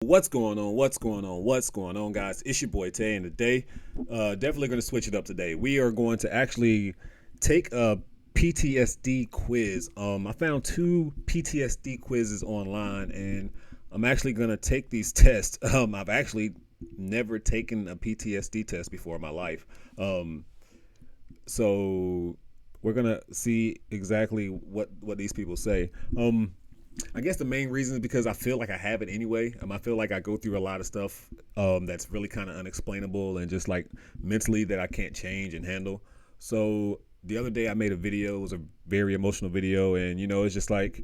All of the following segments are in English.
What's going on, guys? It's your boy Tay, and today, definitely going to switch it up today. We are going to actually take a PTSD quiz. I found two PTSD quizzes online, and I'm actually going to take these tests. I've actually never taken a PTSD test before in my life. So we're gonna see exactly what these people say. I guess the main reason is because I feel like I have it anyway. I feel like I go through a lot of stuff that's really kind of unexplainable and just like mentally that I can't change and handle. So the other day I made a video. It was a very emotional video, and it's just like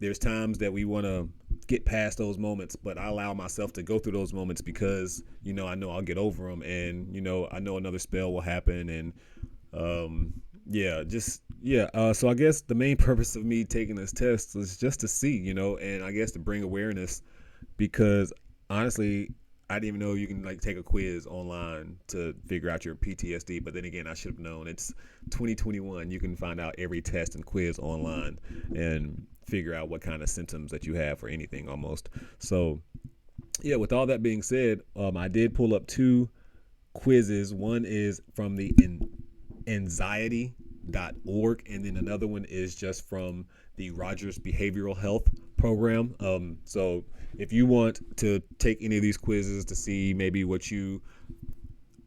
there's times that we want to get past those moments, but I allow myself to go through those moments because I know I'll get over them, and I know another spell will happen, and so I guess the main purpose of me taking this test is just to see, and I guess to bring awareness, because honestly, I didn't even know you can like take a quiz online to figure out your PTSD. But then again, I should have known. It's 2021. You can find out every test and quiz online and figure out what kind of symptoms that you have for anything almost. So yeah, with all that being said, I did pull up two quizzes. One is from the anxiety.org, and then another one is just from the Rogers Behavioral Health Program. So if you want to take any of these quizzes to see maybe what you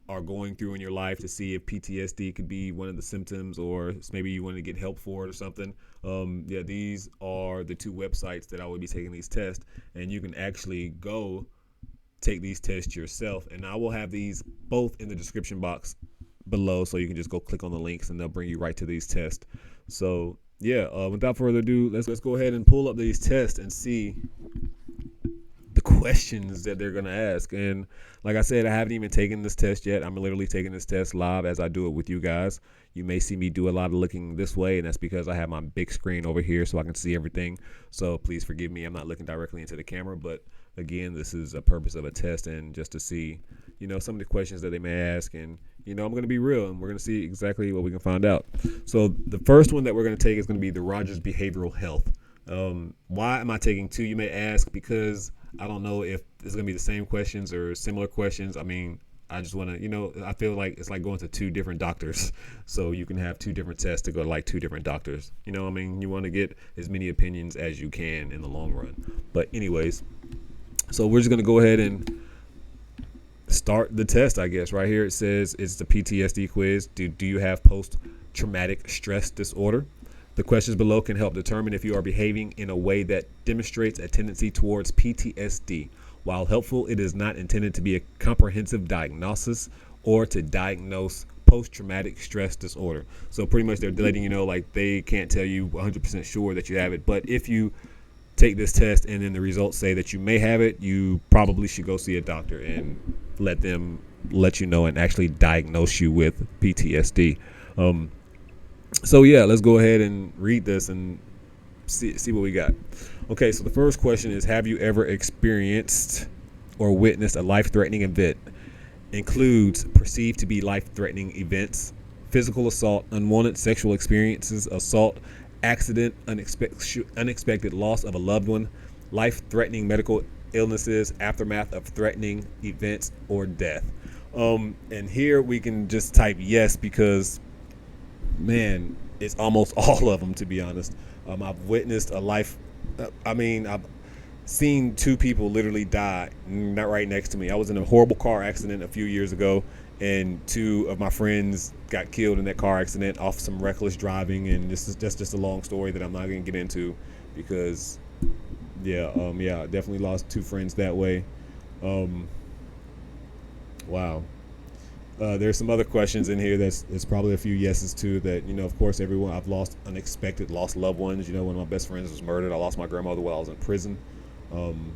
are going through in your life, to see if PTSD could be one of the symptoms, or maybe you want to get help for it or something, these are the two websites that I will be taking these tests, and you can actually go take these tests yourself, and I will have these both in the description box below, so you can just go click on the links and they'll bring you right to these tests. So without further ado, let's go ahead and pull up these tests and see the questions that they're going to ask. And like I said, I haven't even taken this test yet. I'm literally taking this test live as I do it with you guys. You may see me do a lot of looking this way, and that's because I have my big screen over here so I can see everything. So please forgive me. I'm not looking directly into the camera, but again, this is a purpose of a test, and just to see, some of the questions that they may ask. And, I'm going to be real, and we're going to see exactly what we can find out. So the first one that we're going to take is going to be the Rogers Behavioral Health. Why am I taking two, you may ask? Because I don't know if it's going to be the same questions or similar questions. I just want to, I feel like it's like going to two different doctors. So you can have two different tests to go to like two different doctors. You want to get as many opinions as you can in the long run. But anyways, so we're just going to go ahead and start the test, I guess. Right here it says it's the PTSD quiz. Do you have post-traumatic stress disorder? The questions below can help determine if you are behaving in a way that demonstrates a tendency towards PTSD. While helpful, it is not intended to be a comprehensive diagnosis or to diagnose post-traumatic stress disorder. So pretty much they're letting you know, like, they can't tell you 100% sure that you have it. But if you take this test and then the results say that you may have it, you probably should go see a doctor and let them let you know and actually diagnose you with PTSD. So yeah, let's go ahead and read this and see what we got. Okay, so the first question is, have you ever experienced or witnessed a life-threatening event? Includes perceived to be life-threatening events, physical assault, unwanted sexual experiences, assault, accident, unexpected loss of a loved one, life-threatening medical illnesses, aftermath of threatening events, or death. And here we can just type yes, because man, it's almost all of them, to be honest. I've witnessed a life. I've seen two people literally die not right next to me. I was in a horrible car accident a few years ago, and two of my friends got killed in that car accident off some reckless driving. And that's just a long story that I'm not going to get into, because I definitely lost two friends that way. Wow. There's some other questions in here that's probably a few yeses too. That of course, everyone, I've lost loved ones. One of my best friends was murdered. I lost my grandmother while I was in prison. Man,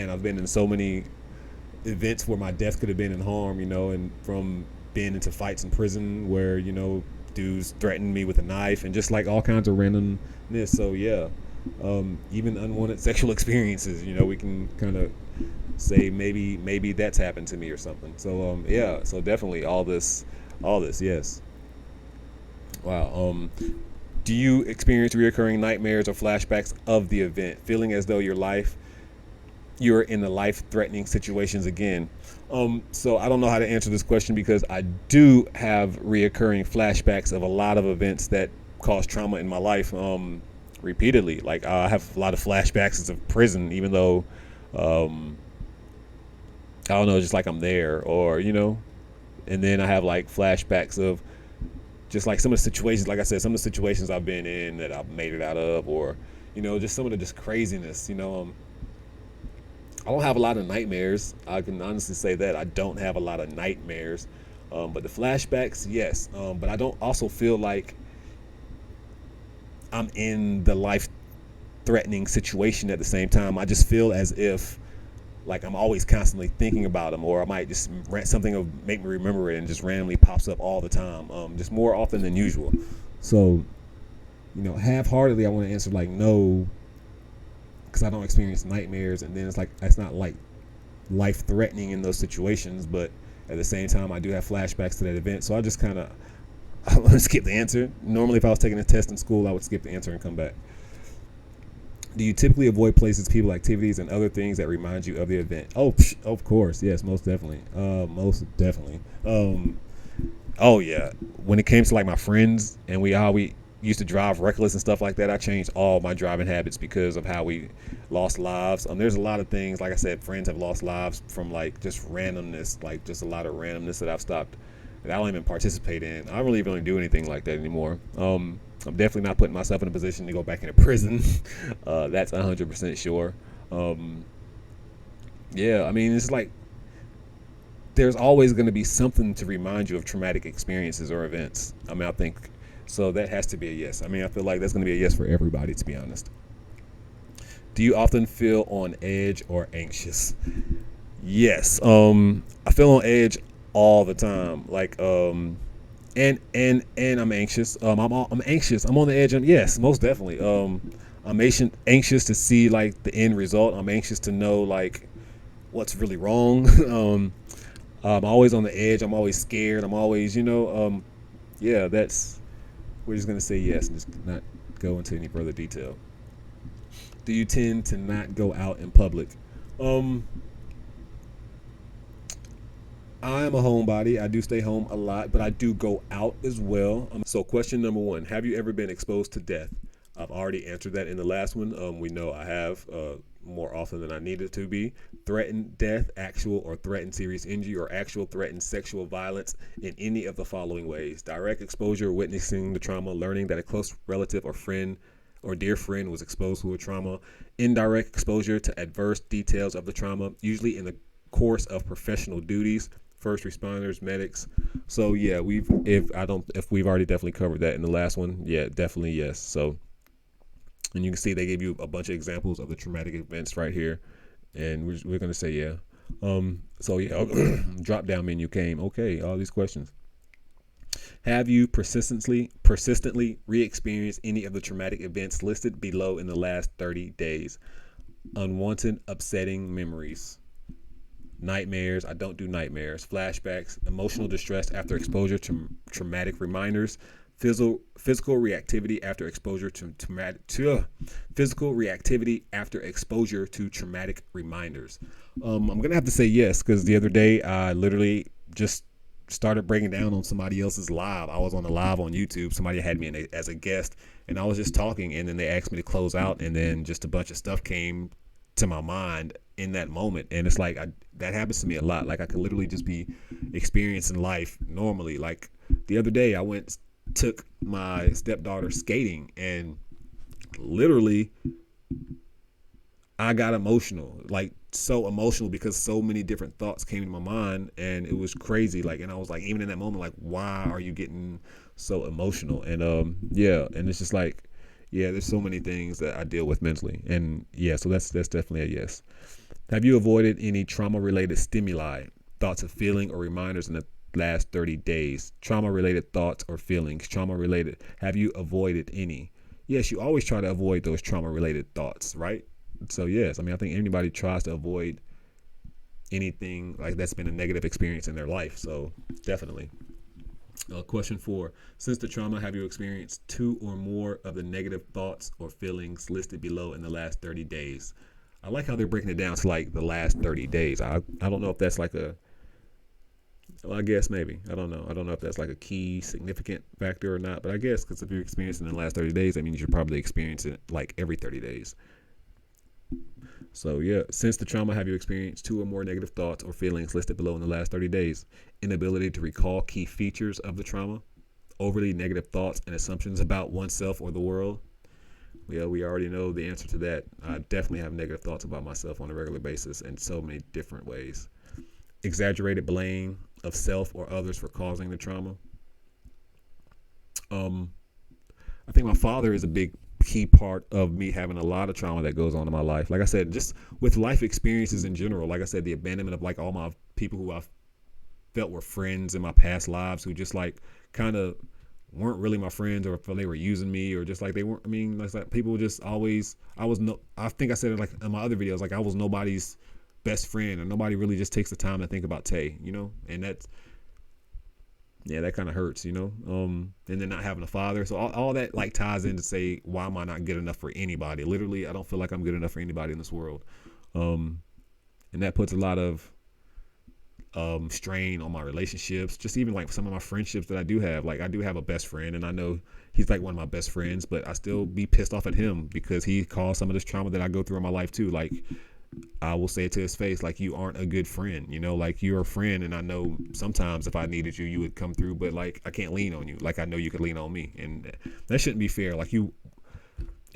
I've been in so many events where my death could have been in harm. And from being into fights in prison where dudes threatened me with a knife, and just like all kinds of randomness. So yeah, even unwanted sexual experiences. We can kind of say maybe that's happened to me or something. So so definitely all this, yes. Wow. Do you experience reoccurring nightmares or flashbacks of the event, feeling as though you're in the life-threatening situations again? So I don't know how to answer this question because I do have reoccurring flashbacks of a lot of events that caused trauma in my life, repeatedly. Like I have a lot of flashbacks of prison, even though um, I don't know, just like I'm there, or and then I have like flashbacks of just like some of the situations, like I said, some of the situations I've been in that I've made it out of, or just some of the just craziness. I don't have a lot of nightmares. I can honestly say that I don't have a lot of nightmares, but the flashbacks, yes. But I don't also feel like I'm in the life-threatening situation at the same time. I just feel as if like I'm always constantly thinking about them, or I might just something will make me remember it and just randomly pops up all the time, just more often than usual. So, half-heartedly, I want to answer like no, because I don't experience nightmares, and then it's not like life-threatening in those situations, but at the same time, I do have flashbacks to that event. So I just kind of I want to skip the answer. Normally, if I was taking a test in school, I would skip the answer and come back. Do you typically avoid places, people, activities, and other things that remind you of the event? Oh, of course, yes, most definitely, most definitely. Oh yeah, when it came to like my friends and how we used to drive reckless and stuff like that, I changed all my driving habits because of how we lost lives. There's a lot of things, like I said, friends have lost lives from like just randomness, like just a lot of randomness that I've stopped, that I don't even participate in. I don't really do anything like that anymore. I'm definitely not putting myself in a position to go back into prison. That's 100% sure. Yeah, I mean, it's like there's always going to be something to remind you of traumatic experiences or events. I mean, I think so. That has to be a yes. I mean, I feel like that's going to be a yes for everybody, to be honest. Do you often feel on edge or anxious? Yes. I feel on edge all the time. Like, and I'm anxious. I'm anxious. I'm on the edge. Yes, most definitely. I'm anxious to see like the end result. I'm anxious to know like what's really wrong. I'm always on the edge. I'm always scared. I'm always, yeah. We're just gonna say yes and just not go into any further detail. Do you tend to not go out in public? Um, I am a homebody. I do stay home a lot, but I do go out as well. So, question number one: have you ever been exposed to death? I've already answered that in the last one. We know I have more often than I needed to be. Threatened death, actual or threatened serious injury, or actual threatened sexual violence in any of the following ways: direct exposure, witnessing the trauma, learning that a close relative or friend or dear friend was exposed to a trauma; indirect exposure to adverse details of the trauma, usually in the course of professional duties, first responders, medics. So yeah, if we've already definitely covered that in the last one. Yeah, definitely yes. So, and you can see they gave you a bunch of examples of the traumatic events right here, and we're gonna say yeah. So yeah, drop down menu came. Okay, all these questions. Have you persistently re-experienced any of the traumatic events listed below in the last 30 days? Unwanted, upsetting memories. Nightmares. I don't do nightmares. Flashbacks. Emotional distress after exposure to traumatic reminders. Physical reactivity after exposure to traumatic reminders. I'm gonna have to say yes because the other day I literally just started breaking down on somebody else's live. I was on a live on YouTube. Somebody had me as a guest, and I was just talking, and then they asked me to close out, and then just a bunch of stuff came to my mind in that moment. And it's like that happens to me a lot. Like I could literally just be experiencing life normally. Like the other day, took my stepdaughter skating, and literally I got emotional, like so emotional because so many different thoughts came to my mind, and it was crazy. Like, and I was like, even in that moment, like, why are you getting so emotional? And yeah, and it's just like, yeah, there's so many things that I deal with mentally, and yeah, so that's definitely a yes. Have you avoided any trauma-related stimuli, thoughts of feeling, or reminders in the last 30 days? Trauma-related thoughts or feelings, trauma-related. Have you avoided any? Yes, you always try to avoid those trauma-related thoughts, right? So yes, I mean, I think anybody tries to avoid anything like that's been a negative experience in their life. So definitely. Question 4. Since the trauma, have you experienced 2 or more of the negative thoughts or feelings listed below in the last 30 days? I like how they're breaking it down to like the last 30 days. I don't know if that's like a, well, I guess maybe. I don't know. I don't know if that's like a key significant factor or not, but I guess because if you're experiencing it in the last 30 days, that means you're probably experiencing it like every 30 days. So, yeah, since the trauma, have you experienced 2 or more negative thoughts or feelings listed below in the last 30 days? Inability to recall key features of the trauma, overly negative thoughts and assumptions about oneself or the world. Well, we already know the answer to that. I definitely have negative thoughts about myself on a regular basis in so many different ways. Exaggerated blame of self or others for causing the trauma. Um, I think my father is a big key part of me having a lot of trauma that goes on in my life. Like I said, just with life experiences in general. Like I said, the abandonment of like all my people who I felt were friends in my past lives who just like kind of weren't really my friends, or if they were using me, or just like they weren't. I mean, like people just always. I was no. I think I said it like in my other videos. Like I was nobody's best friend, or nobody really just takes the time to think about Tay. And that's, yeah, that kind of hurts. And then not having a father. So all that like ties in to say, why am I not good enough for anybody? Literally, I don't feel like I'm good enough for anybody in this world. And that puts a lot of strain on my relationships, just even like some of my friendships that I do have. Like I do have a best friend, and I know he's like one of my best friends, but I still be pissed off at him because he caused some of this trauma that I go through in my life too. Like I will say it to his face, like, you aren't a good friend, like you're a friend, and I know sometimes if I needed you, you would come through, but like I can't lean on you like I know you could lean on me, and that shouldn't be fair. Like I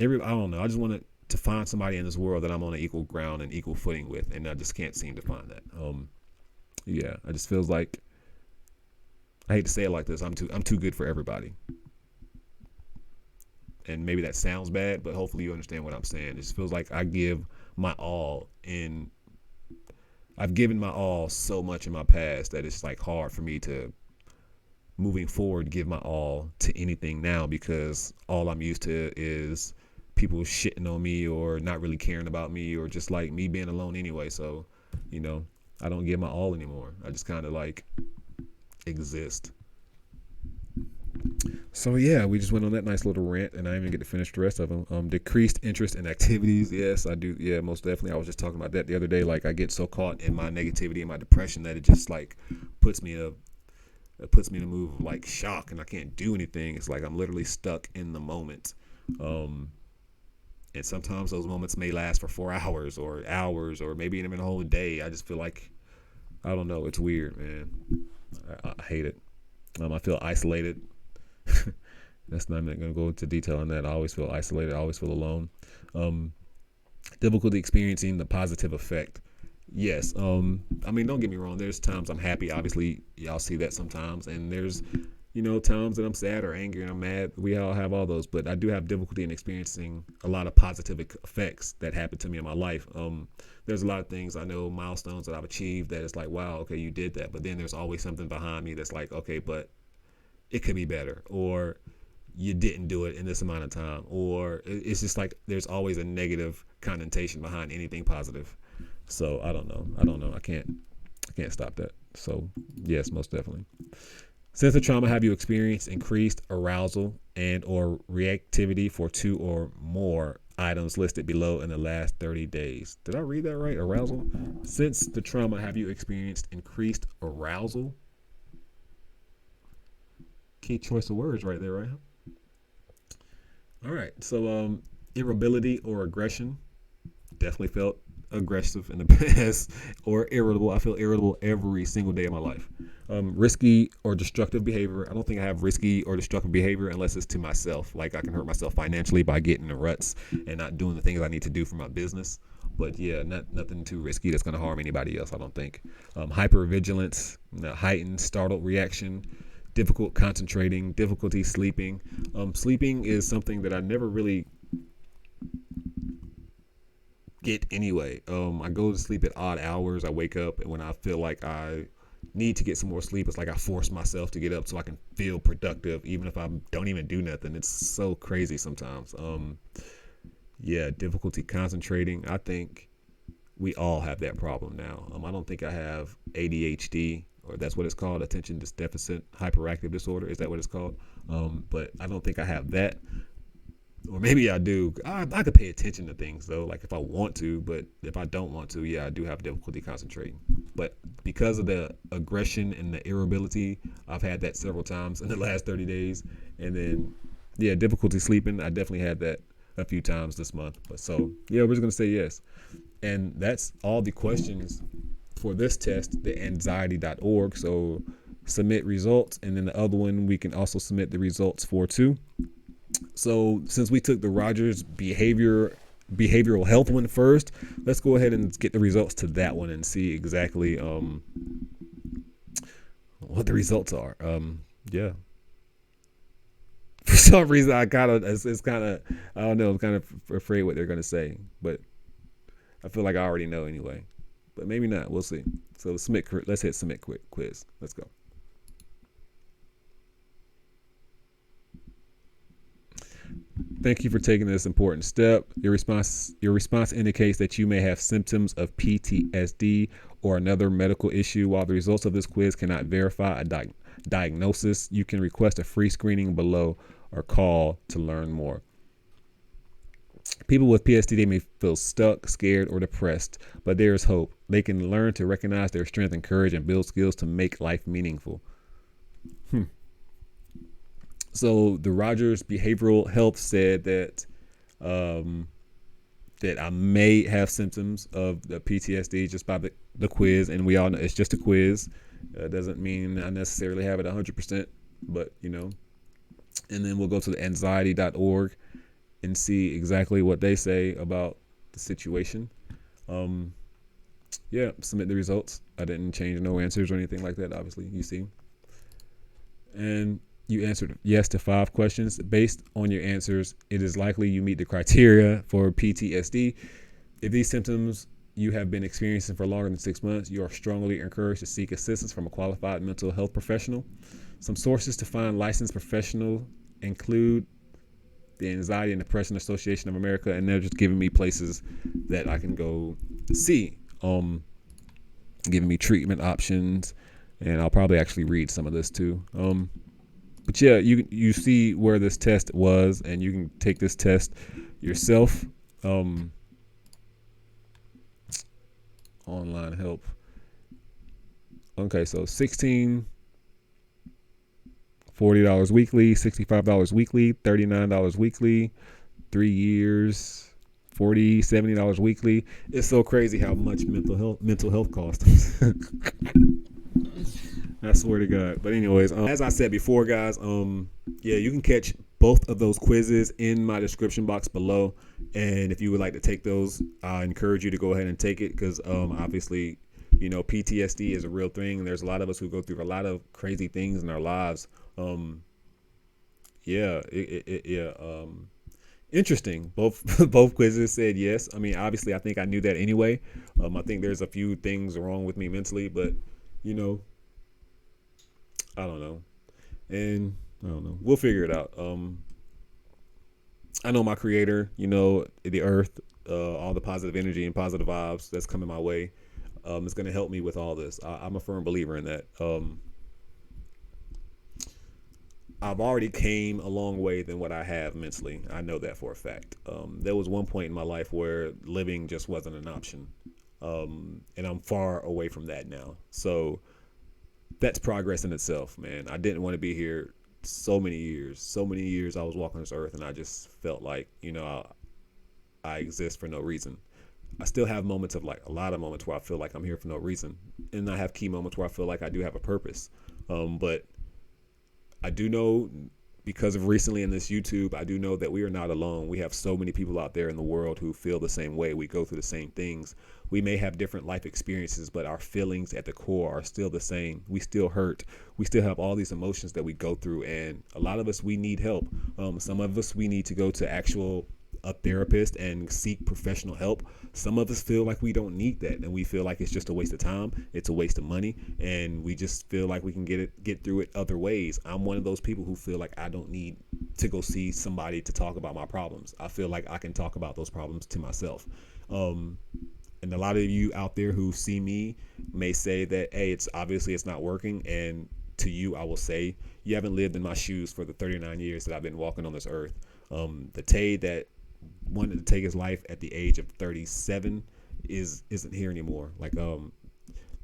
don't know, I just want to find somebody in this world that I'm on an equal ground and equal footing with, and I just can't seem to find that. Yeah, I just feels like, I hate to say it like this, I'm too good for everybody. And maybe that sounds bad, but hopefully you understand what I'm saying. It just feels like I give my all, and I've given my all so much in my past that it's like hard for me to, moving forward, give my all to anything now, because all I'm used to is people shitting on me or not really caring about me, or just like me being alone anyway. So, I don't give my all anymore. I just kind of like exist. So yeah, we just went on that nice little rant, and I didn't even get to finish the rest of them. Decreased interest in activities. Yes, I do. Yeah, most definitely. I was just talking about that the other day. Like I get so caught in my negativity and my depression that it just like puts me in a move of like shock, and I can't do anything. It's like I'm literally stuck in the moment. And sometimes those moments may last for 4 hours or maybe even a whole day. I just feel like, I don't know. It's weird, man. I hate it. I feel isolated. That's not, I'm not going to go into detail on that. I always feel isolated. I always feel alone. Difficulty experiencing the positive effect. Yes. I mean, don't get me wrong. There's times I'm happy. Obviously, y'all see that sometimes. And there's, times that I'm sad or angry and I'm mad. We all have all those. But I do have difficulty in experiencing a lot of positive effects that happen to me in my life. There's a lot of things I know, milestones that I've achieved, that it's like, wow, okay, you did that. But then there's always something behind me that's like, okay, but it could be better, or you didn't do it in this amount of time, or it's just like there's always a negative connotation behind anything positive. So I don't know. I can't stop that. So yes, most definitely. Since the trauma, have you experienced increased arousal and or reactivity for 2 or more items listed below in the last 30 days? Did I read that right? Arousal? Since the trauma, have you experienced increased arousal? Key choice of words right there, right? All right. So irritability or aggression. Definitely felt aggressive in the past, or irritable. I feel irritable every single day of my life. Risky or destructive behavior. I don't think I have risky or destructive behavior unless it's to myself. Like I can hurt myself financially by getting in ruts and not doing the things I need to do for my business. But yeah, nothing too risky that's going to harm anybody else, I don't think. Hypervigilance, heightened startled reaction, difficult concentrating, difficulty sleeping. Sleeping is something that I never really get anyway. I go to sleep at odd hours. I wake up, and when I feel like I need to get some more sleep, it's like I force myself to get up so I can feel productive, even if I don't even do nothing. It's so crazy sometimes. Yeah, difficulty concentrating. I think we all have that problem now. I don't think I have ADHD or that's what it's called, attention deficit hyperactive disorder. Is that what it's called? But I don't think I have that. Or maybe I do. I could pay attention to things though, like if I want to, but if I don't want to, yeah, I do have difficulty concentrating. But because of the aggression and the irritability, I've had that several times in the last 30 days. And then, yeah, difficulty sleeping, I definitely had that a few times this month. But so, yeah, we're just going to say yes. And that's all the questions for this test, the anxiety.org. So submit results. And then the other one, we can also submit the results for too. So since we took the Rogers behavioral health one first, let's go ahead and get the results to that one and see exactly what the results are. Yeah. For some reason, it's kind of, I don't know, I'm kind of afraid what they're going to say, but I feel like I already know anyway, but maybe not. We'll see. So let's hit submit quiz. Let's go. Thank you for taking this important step. Your response indicates that you may have symptoms of PTSD or another medical issue. While the results of this quiz cannot verify a diagnosis, you can request a free screening below or call to learn more. People with PTSD may feel stuck, scared, or depressed, but there is hope. They can learn to recognize their strength and courage and build skills to make life meaningful. So the Rogers Behavioral Health said that that I may have symptoms of the PTSD just by the quiz, and we all know it's just a quiz. Doesn't mean I necessarily have it 100%, but you know. And then we'll go to the anxiety.org and see exactly what they say about the situation. Yeah, submit the results. I didn't change no answers or anything like that, obviously, you see. And you answered yes to 5 questions. Based on your answers, it is likely you meet the criteria for PTSD. If these symptoms you have been experiencing for longer than 6 months, you are strongly encouraged to seek assistance from a qualified mental health professional. Some sources to find licensed professional include the Anxiety and Depression Association of America, and they're just giving me places that I can go see, giving me treatment options, and I'll probably actually read some of this too. But yeah, you see where this test was, and you can take this test yourself. Online help. Okay, so $16, $40 weekly, $65 weekly, $39 weekly, 3 years, $40, $70 weekly. It's so crazy how much mental health costs. I swear to God. But anyways, as I said before, guys, yeah, you can catch both of those quizzes in my description box below. And if you would like to take those, I encourage you to go ahead and take it because obviously, you know, PTSD is a real thing. There's a lot of us who go through a lot of crazy things in our lives. Interesting. Both quizzes said yes. I mean, obviously, I think I knew that anyway. I think there's a few things wrong with me mentally, but you know, I don't know. And I don't know. We'll figure it out. I know my creator, you know, the earth, all the positive energy and positive vibes that's coming my way is going to help me with all this. I'm a firm believer in that. I've already came a long way than what I have mentally. I know that for a fact. There was one point in my life where living just wasn't an option. And I'm far away from that now. So that's progress in itself, man. I didn't want to be here so many years I was walking this earth, and I just felt like, you know, I exist for no reason. I still have moments of like a lot of moments where I feel like I'm here for no reason, and I have key moments where I feel like I do have a purpose. But I do know, because of recently in this YouTube, I do know that we are not alone. We have so many people out there in the world who feel the same way. We go through the same things. We may have different life experiences, but our feelings at the core are still the same. We still hurt. We still have all these emotions that we go through. And a lot of us, we need help. Some of us, we need to go to a therapist and seek professional help. Some of us feel like we don't need that, and we feel like it's just a waste of time. It's a waste of money, and we just feel like we can get through it other ways. I'm one of those people who feel like I don't need to go see somebody to talk about my problems. I feel like I can talk about those problems to myself. And a lot of you out there who see me may say that, hey, it's obviously it's not working, and to you I will say, you haven't lived in my shoes for the 39 years that I've been walking on this earth. The Tay that wanted to take his life at the age of 37 isn't here anymore. Like,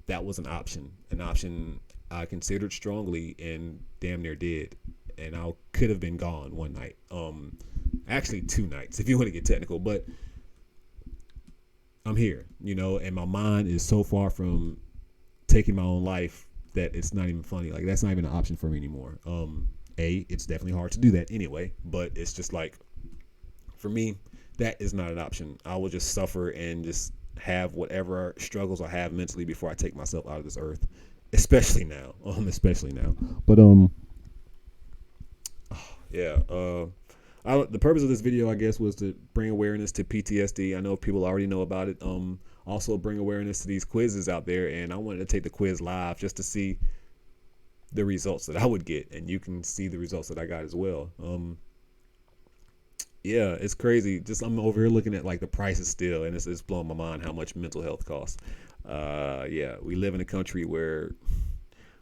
that was an option I considered strongly and damn near did, and I could have been gone one night. Actually 2 nights if you want to get technical, but I'm here, and my mind is so far from taking my own life that it's not even funny. Like, that's not even an option for me anymore. It's definitely hard to do that anyway, but it's just like, for me, that is not an option. I will just suffer and just have whatever struggles I have mentally before I take myself out of this earth, especially now. But yeah. The purpose of this video, I guess, was to bring awareness to PTSD. I know people already know about it. Also bring awareness to these quizzes out there, and I wanted to take the quiz live just to see the results that I would get, and you can see the results that I got as well. Yeah, it's crazy. Just I'm over here looking at like the prices still, and it's blowing my mind how much mental health costs. Yeah, we live in a country where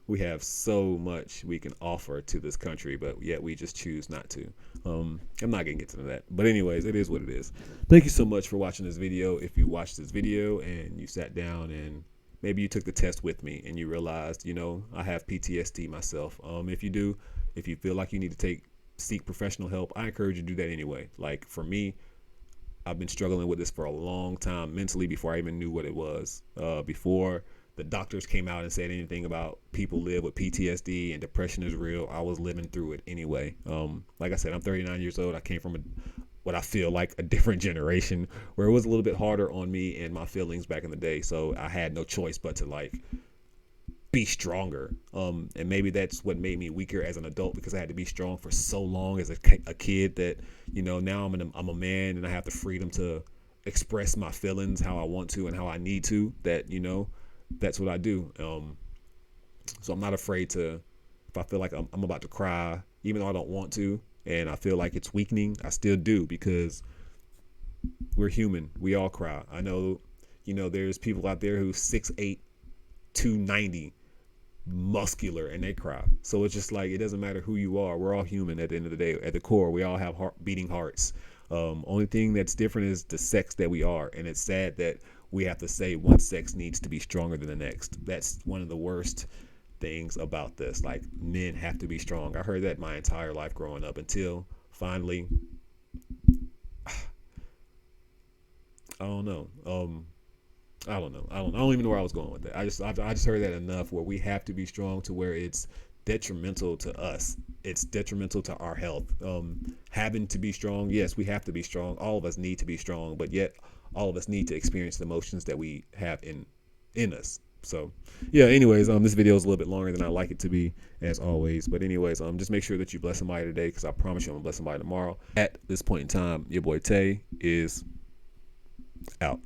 we have so much we can offer to this country, but yet we just choose not to. I'm not gonna get into that, but anyways, it is what it is. Thank you so much for watching this video. If you watched this video and you sat down and maybe you took the test with me and you realized, I have PTSD myself. If you do, if you feel like you need to seek professional help, I encourage you to do that anyway. Like, for me, I've been struggling with this for a long time mentally before I even knew what it was. Before the doctors came out and said anything about people live with PTSD and depression is real, I was living through it anyway. Like I said, I'm 39 years old. I came from what I feel like a different generation where it was a little bit harder on me and my feelings back in the day. So I had no choice but to like be stronger. And maybe that's what made me weaker as an adult, because I had to be strong for so long as a kid that, now I'm a man and I have the freedom to express my feelings how I want to and how I need to, that, that's what I do. So I'm not afraid to, if I feel like I'm about to cry, even though I don't want to, and I feel like it's weakening, I still do, because we're human. We all cry. I know, there's people out there who's 6'8", 290, muscular, and they cry. So it's just like, it doesn't matter who you are. We're all human at the end of the day. At the core, we all have beating hearts. Only thing that's different is the sex that we are. And it's sad that we have to say one sex needs to be stronger than the next. That's one of the worst things about this. Like, men have to be strong. I heard that my entire life growing up until finally, I don't know. I don't even know where I was going with that. I just heard that enough where we have to be strong to where it's detrimental to us. It's detrimental to our health. Having to be strong, yes, we have to be strong. All of us need to be strong, but yet all of us need to experience the emotions that we have in us. So yeah, anyways, this video is a little bit longer than I like it to be, as always. But anyways, just make sure that you bless somebody today, because I promise you I'm gonna bless somebody tomorrow. At this point in time, your boy Tay is out.